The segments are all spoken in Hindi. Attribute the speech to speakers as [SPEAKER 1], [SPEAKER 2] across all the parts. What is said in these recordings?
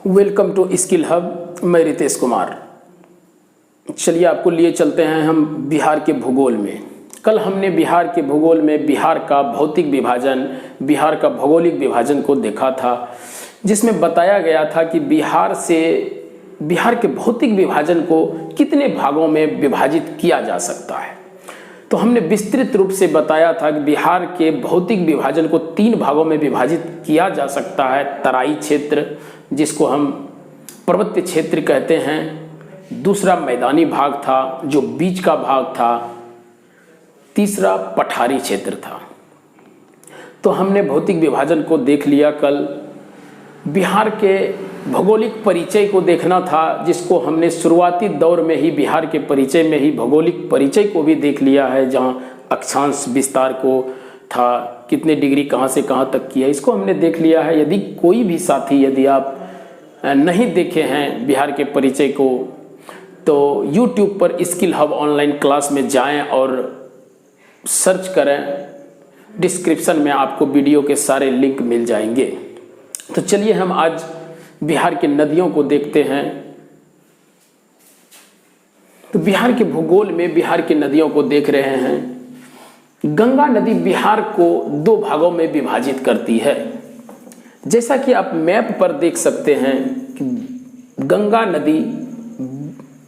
[SPEAKER 1] Welcome to skill hub. मैं रितेश कुमार। चलिए आपको लिए चलते हैं हम बिहार के भूगोल में। कल हमने बिहार के भूगोल में बिहार का भौतिक विभाजन, बिहार का भौगोलिक विभाजन को देखा था, जिसमें बताया गया था कि बिहार के भौतिक विभाजन को कितने भागों में विभाजित किया जा सकता है। तो हमने विस्तृत रूप से बताया था कि बिहार के भौतिक विभाजन को 3 भागों में विभाजित किया जा सकता है। तराई क्षेत्र, जिसको हम पर्वतीय क्षेत्र कहते हैं। दूसरा मैदानी भाग था, जो बीच का भाग था। तीसरा पठारी क्षेत्र था। तो हमने भौतिक विभाजन को देख लिया कल। बिहार के भौगोलिक परिचय को देखना था, जिसको हमने शुरुआती दौर में ही बिहार के परिचय में ही भौगोलिक परिचय को भी देख लिया है, जहाँ अक्षांश विस्तार को था, कितने डिग्री कहाँ से कहाँ तक किया, इसको हमने देख लिया है। यदि कोई भी साथी यदि आप नहीं देखे हैं बिहार के परिचय को, तो YouTube पर स्किल हब ऑनलाइन क्लास में जाएं और सर्च करें। डिस्क्रिप्शन में आपको वीडियो के सारे लिंक मिल जाएंगे। तो चलिए हम आज बिहार की नदियों को देखते हैं। तो बिहार के भूगोल में बिहार की नदियों को देख रहे हैं। गंगा नदी बिहार को 2 भागों में विभाजित करती है। जैसा कि आप मैप पर देख सकते हैं कि गंगा नदी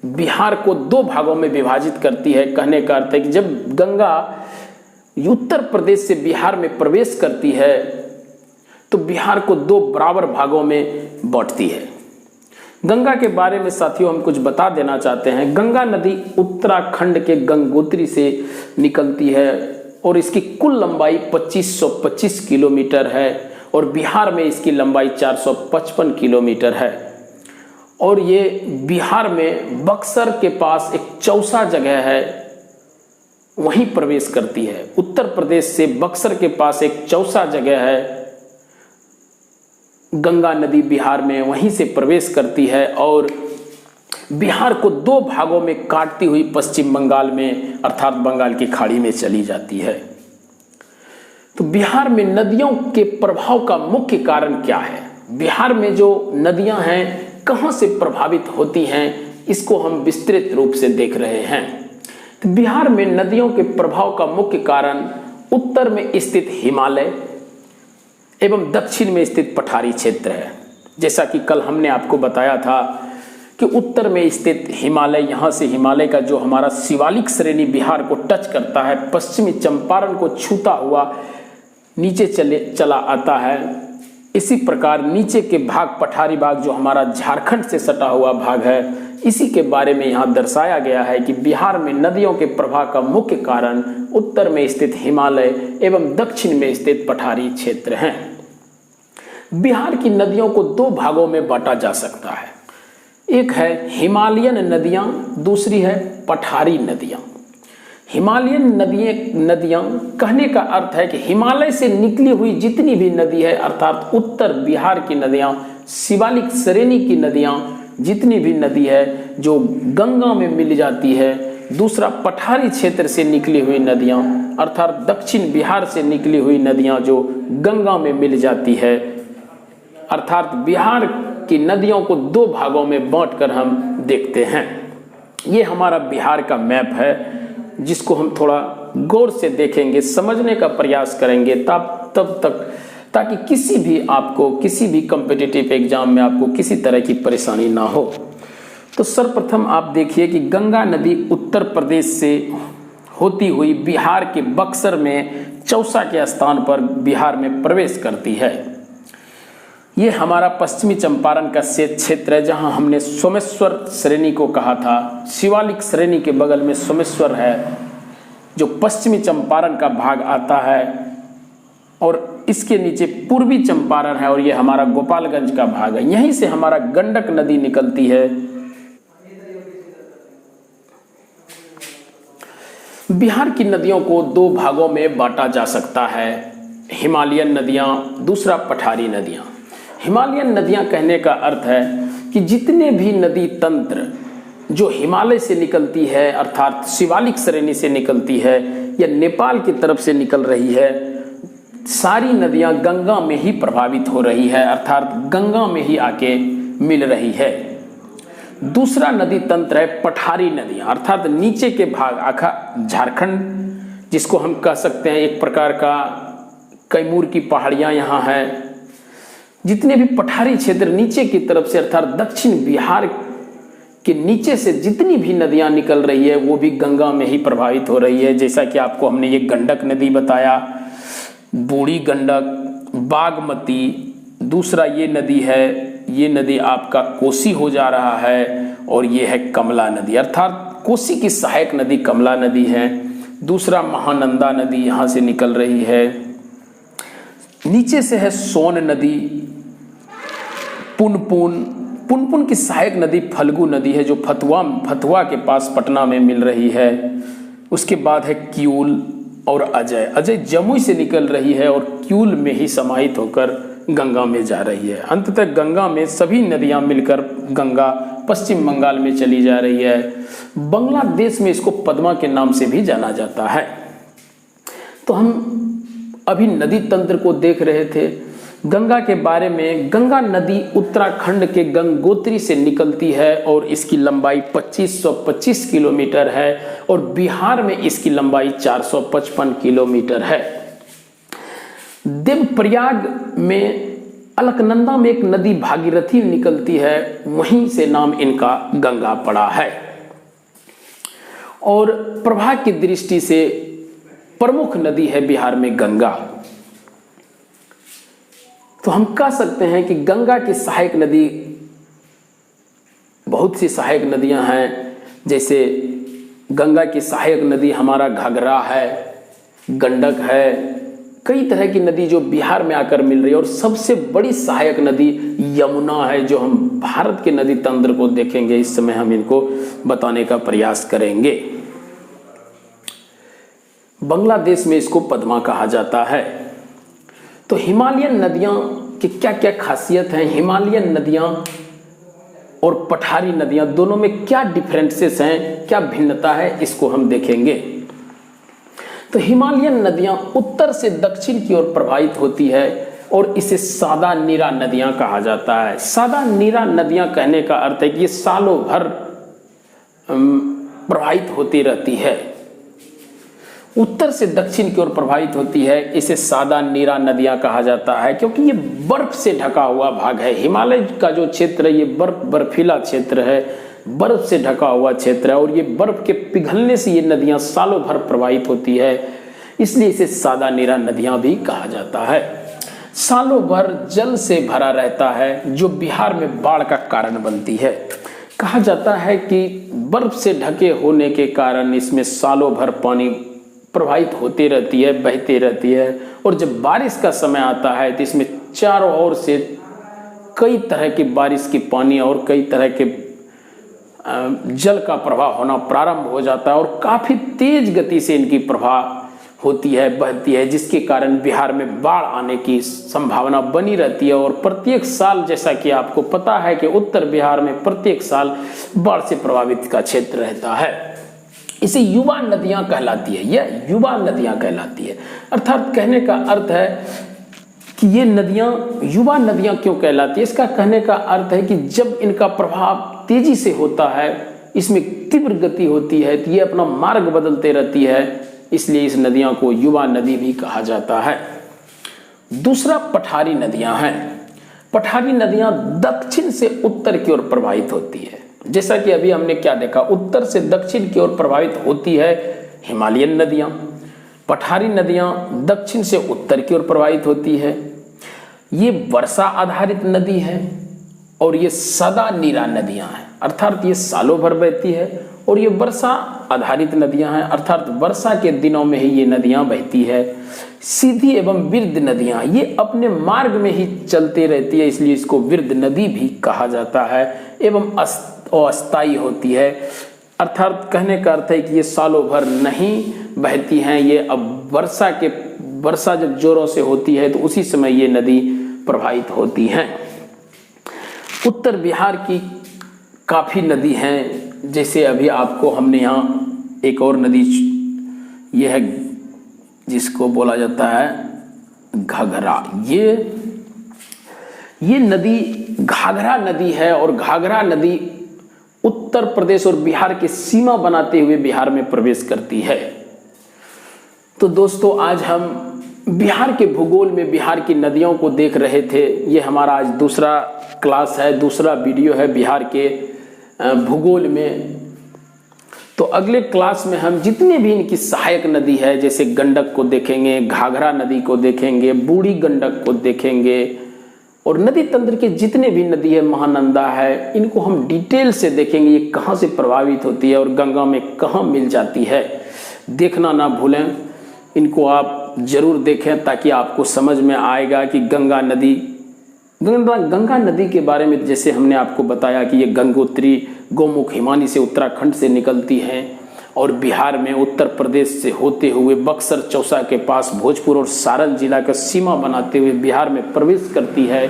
[SPEAKER 1] बिहार को 2 भागों में विभाजित करती है। कहने का अर्थ है कि जब गंगा उत्तर प्रदेश से बिहार में प्रवेश करती है तो बिहार को 2 बराबर भागों में बांटती है। गंगा के बारे में साथियों हम कुछ बता देना चाहते हैं। गंगा नदी उत्तराखंड के गंगोत्री से निकलती है और इसकी कुल लंबाई 2525 किलोमीटर है और बिहार में इसकी लंबाई 455 किलोमीटर है। और ये बिहार में बक्सर के पास एक चौसा जगह है, वहीं प्रवेश करती है। उत्तर प्रदेश से बक्सर के पास एक चौसा जगह है, गंगा नदी बिहार में वहीं से प्रवेश करती है और बिहार को 2 भागों में काटती हुई पश्चिम बंगाल में अर्थात बंगाल की खाड़ी में चली जाती है। तो बिहार में नदियों के प्रभाव का मुख्य कारण क्या है? बिहार में जो नदियां हैं कहां से प्रभावित होती हैं, इसको हम विस्तृत रूप से देख रहे हैं। तो बिहार में नदियों के प्रभाव का मुख्य कारण उत्तर में स्थित हिमालय एवं दक्षिण में स्थित पठारी क्षेत्र है। जैसा कि कल हमने आपको बताया था कि उत्तर में स्थित हिमालय, यहाँ से हिमालय का जो हमारा शिवालिक श्रेणी बिहार को टच करता है, पश्चिमी चंपारण को छूता हुआ नीचे चला आता है। इसी प्रकार नीचे के भाग पठारी भाग जो हमारा झारखंड से सटा हुआ भाग है, इसी के बारे में यहाँ दर्शाया गया है कि बिहार में नदियों के प्रवाह का मुख्य कारण उत्तर में स्थित हिमालय एवं दक्षिण में स्थित पठारी क्षेत्र हैं। बिहार की नदियों को 2 भागों में बांटा जा सकता है। एक है हिमालयन नदियां, दूसरी है पठारी नदियां। हिमालयन नदियां कहने का अर्थ है कि हिमालय से निकली हुई जितनी भी नदी है, अर्थात उत्तर बिहार की नदियां, शिवालिक श्रेणी की नदियां, जितनी भी नदी है जो गंगा में मिल जाती है। दूसरा पठारी क्षेत्र से निकली हुई नदियां, अर्थात दक्षिण बिहार से निकली हुई नदियां जो गंगा में मिल जाती है। अर्थात बिहार की नदियों को 2 भागों में बांटकर हम देखते हैं। ये हमारा बिहार का मैप है, जिसको हम थोड़ा गौर से देखेंगे, समझने का प्रयास करेंगे तब तक ताकि किसी भी कॉम्पिटिटिव एग्जाम में आपको किसी तरह की परेशानी ना हो। तो सर्वप्रथम आप देखिए कि गंगा नदी उत्तर प्रदेश से होती हुई बिहार के बक्सर में चौसा के स्थान पर बिहार में प्रवेश करती है। ये हमारा पश्चिमी चंपारण का क्षेत्र है, जहां हमने सोमेश्वर श्रेणी को कहा था। शिवालिक श्रेणी के बगल में सोमेश्वर है, जो पश्चिमी चंपारण का भाग आता है, और इसके नीचे पूर्वी चंपारण है और ये हमारा गोपालगंज का भाग है। यहीं से हमारा गंडक नदी निकलती है। बिहार की नदियों को 2 भागों में बांटा जा सकता है, हिमालयन नदियां, दूसरा पठारी नदियां। हिमालयन नदियां कहने का अर्थ है कि जितने भी नदी तंत्र जो हिमालय से निकलती है, अर्थात शिवालिक श्रेणी से निकलती है या नेपाल की तरफ से निकल रही है, सारी नदियां गंगा में ही प्रभावित हो रही है, अर्थात गंगा में ही आके मिल रही है। दूसरा नदी तंत्र है पठारी नदियां, अर्थात नीचे के भाग, आखा झारखंड जिसको हम कह सकते हैं एक प्रकार का, कैमूर की पहाड़ियां यहाँ है, जितने भी पठारी क्षेत्र नीचे की तरफ से अर्थात दक्षिण बिहार के नीचे से जितनी भी नदियां निकल रही है वो भी गंगा में ही प्रभावित हो रही है। जैसा कि आपको हमने ये गंडक नदी बताया, बूढ़ी गंडक, बागमती, दूसरा ये नदी है, ये नदी आपका कोसी हो जा रहा है, और ये है कमला नदी, अर्थात कोसी की सहायक नदी कमला नदी है। दूसरा महानंदा नदी यहाँ से निकल रही है। नीचे से है सोन नदी, पुनपुन की सहायक नदी फल्गु नदी है जो फतुआ के पास पटना में मिल रही है। उसके बाद है क्यूल और अजय जमुई से निकल रही है और क्यूल में ही समाहित होकर गंगा में जा रही है। अंततः गंगा में सभी नदियां मिलकर गंगा पश्चिम बंगाल में चली जा रही है। बांग्लादेश में इसको पद्मा के नाम से भी जाना जाता है। तो हम अभी नदी तंत्र को देख रहे थे, गंगा के बारे में। गंगा नदी उत्तराखंड के गंगोत्री से निकलती है और इसकी लंबाई 2525 किलोमीटर है और बिहार में इसकी लंबाई 455 किलोमीटर है। देवप्रयाग में अलकनंदा में एक नदी भागीरथी निकलती है, वहीं से नाम इनका गंगा पड़ा है। और प्रवाह की दृष्टि से प्रमुख नदी है बिहार में गंगा। तो हम कह सकते हैं कि गंगा की सहायक नदी, बहुत सी सहायक नदियां हैं, जैसे गंगा की सहायक नदी हमारा घाघरा है, गंडक है, कई तरह की नदी जो बिहार में आकर मिल रही है। और सबसे बड़ी सहायक नदी यमुना है, जो हम भारत के नदी तंत्र को देखेंगे इस समय हम इनको बताने का प्रयास करेंगे। बांग्लादेश में इसको पद्मा कहा जाता है। तो हिमालयन नदियां की क्या क्या खासियत हैं, हिमालयन नदियां और पठारी नदियां दोनों में क्या डिफरेंसेस हैं, क्या भिन्नता है, इसको हम देखेंगे। तो हिमालयन नदियां उत्तर से दक्षिण की ओर प्रवाहित होती है और इसे सादा नीरा नदियां कहा जाता है। सादा नीरा नदियां कहने का अर्थ है कि ये सालों भर प्रवाहित होती रहती है। उत्तर से दक्षिण की ओर प्रवाहित होती है, इसे सादा नीरा नदियां कहा जाता है क्योंकि ये बर्फ से ढका हुआ भाग है। हिमालय का जो क्षेत्र है ये बर्फीला क्षेत्र है, बर्फ से ढका हुआ क्षेत्र है और ये बर्फ के पिघलने से ये नदियां सालों भर प्रवाहित होती है, इसलिए इसे सादा नीरा नदियां भी कहा जाता है। सालों भर जल से भरा रहता है जो बिहार में बाढ़ का कारण बनती है। कहा जाता है कि बर्फ से ढके होने के कारण इसमें सालों भर पानी प्रवाहित होती रहती है, बहती रहती है, और जब बारिश का समय आता है तो इसमें चारों ओर से कई तरह की बारिश की पानी और कई तरह के जल का प्रवाह होना प्रारंभ हो जाता है और काफ़ी तेज गति से इनकी प्रवाह होती है, बहती है, जिसके कारण बिहार में बाढ़ आने की संभावना बनी रहती है। और प्रत्येक साल, जैसा कि आपको पता है कि उत्तर बिहार में प्रत्येक साल बाढ़ से प्रभावित का क्षेत्र रहता है। इसे युवा नदियां कहलाती है, यह युवा नदियां कहलाती है। अर्थात कहने का अर्थ है कि ये नदियां युवा नदियां क्यों कहलाती है, इसका कहने का अर्थ है कि जब इनका प्रभाव तेजी से होता है, इसमें तीव्र गति होती है, तो ये अपना मार्ग बदलते रहती है, इसलिए इस नदियां को युवा नदी भी कहा जाता है। दूसरा पठारी नदियां हैं। पठारी नदियां दक्षिण से उत्तर की ओर प्रवाहित होती है। जैसा कि अभी हमने क्या देखा, उत्तर से दक्षिण की ओर प्रवाहित होती है हिमालयन नदियां। पठारी नदियां दक्षिण से उत्तर की ओर प्रवाहित होती है। ये वर्षा आधारित नदी है और ये सदा नीरा नदियां हैं, अर्थात ये सालों भर बहती है। और ये वर्षा आधारित नदियां हैं, अर्थात वर्षा के दिनों में ही ये नदियां बहती है। सीधी एवं विरध नदियां ये अपने मार्ग में ही चलती रहती है, इसलिए इसको विरध नदी भी कहा जाता है। एवं अस्थायी होती है, अर्थात कहने का अर्थ है कि ये सालों भर नहीं बहती हैं, ये अब वर्षा जब जोरों से होती है तो उसी समय ये नदी प्रवाहित होती हैं। उत्तर बिहार की काफ़ी नदी हैं, जैसे अभी आपको हमने यहाँ एक और नदी ये है जिसको बोला जाता है घाघरा। ये नदी घाघरा नदी है और घाघरा नदी उत्तर प्रदेश और बिहार की सीमा बनाते हुए बिहार में प्रवेश करती है। तो दोस्तों आज हम बिहार के भूगोल में बिहार की नदियों को देख रहे थे। ये हमारा आज दूसरा क्लास है, दूसरा वीडियो है बिहार के भूगोल में। तो अगले क्लास में हम जितने भी इनकी सहायक नदी है, जैसे गंडक को देखेंगे, घाघरा नदी को देखेंगे, बूढ़ी गंडक को देखेंगे और नदी तंत्र के जितने भी नदी है, महानंदा है, इनको हम डिटेल से देखेंगे ये कहाँ से प्रभावित होती है और गंगा में कहाँ मिल जाती है। देखना ना भूलें, इनको आप जरूर देखें ताकि आपको समझ में आएगा कि गंगा नदी के बारे में जैसे हमने आपको बताया कि ये गंगोत्री गौमुख हिमानी से उत्तराखंड से निकलती हैं और बिहार में उत्तर प्रदेश से होते हुए बक्सर चौसा के पास भोजपुर और सारण जिला का सीमा बनाते हुए बिहार में प्रवेश करती है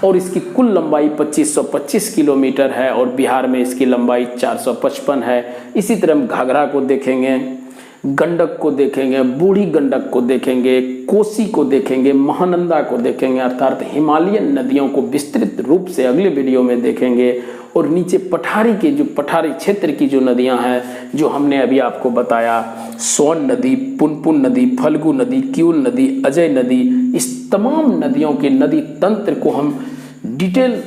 [SPEAKER 1] और इसकी कुल लंबाई 2525 किलोमीटर है और बिहार में इसकी लंबाई 455 है। इसी तरह हम घाघरा को देखेंगे, गंडक को देखेंगे, बूढ़ी गंडक को देखेंगे, कोसी को देखेंगे, महानंदा को देखेंगे, अर्थात हिमालयन नदियों को विस्तृत रूप से अगले वीडियो में देखेंगे। और नीचे पठारी के जो पठारी क्षेत्र की जो नदियां हैं जो हमने अभी आपको बताया, सोन नदी, पुनपुन नदी, फल्गु नदी, क्यूल नदी, अजय नदी, इस तमाम नदियों के नदी तंत्र को हम डिटेल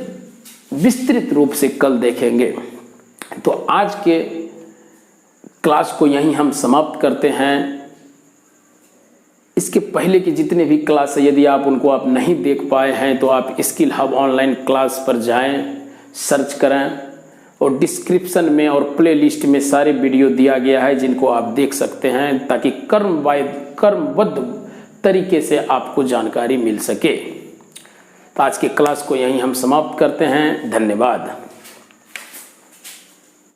[SPEAKER 1] विस्तृत रूप से कल देखेंगे। तो आज के क्लास को यहीं हम समाप्त करते हैं। इसके पहले की जितने भी क्लास है यदि आप उनको आप नहीं देख पाए हैं तो आप स्किल हब ऑनलाइन क्लास पर जाएं, सर्च करें और डिस्क्रिप्शन में और प्लेलिस्ट में सारे वीडियो दिया गया है जिनको आप देख सकते हैं ताकि क्रमबद्ध तरीके से आपको जानकारी मिल सके। तो आज के क्लास को यहीं हम समाप्त करते हैं। धन्यवाद।